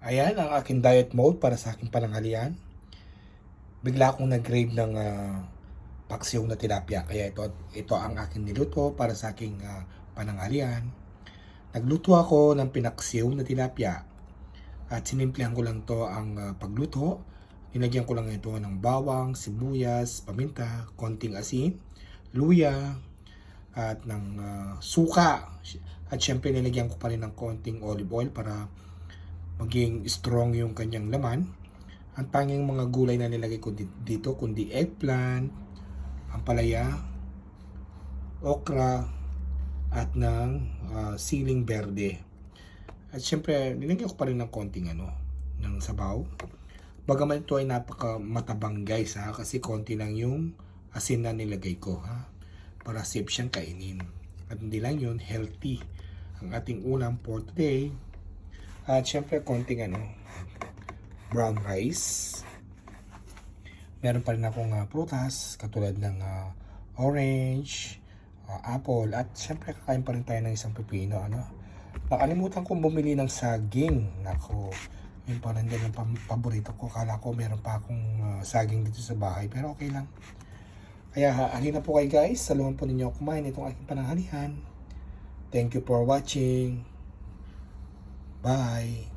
Ayan ang aking diet mode para sa aking pananghalian. Bigla akong nag-crave ng paksiw na tilapia. Kaya ito ang aking niluto para sa aking pananghalian. Nagluto ako ng pinaksiw na tilapia. At sinimplihan ko lang to ang pagluto. Nilagyan ko lang ito ng bawang, sibuyas, paminta, konting asin, luya, at ng suka. At syempre nilagyan ko pa rin ng konting olive oil para maging strong yung kanyang laman. Ang tanging mga gulay na nilagay ko dito kundi eggplant, ampalaya, okra, at ng siling berde. At syempre, nilagyan ko pa rin ng konting ng sabaw. Bagaman ito ay napaka matabang guys kasi konti lang yung asin na nilagay ko para safe siyang kainin. At hindi lang yun, healthy ang ating ulam for today. At syempre konting brown rice. Meron pa rin akong prutas katulad ng orange, apple, at syempre kakain pa rin tayo ng isang pepino. Nakalimutan kong bumili ng saging. Nako, yun pa rin din ang paborito ko. Kala ko meron pa akong saging dito sa bahay, pero okay lang. Kaya halina po kayo guys, saluhan po ninyo kumain itong aking pananghalian. Thank you for watching. Bye.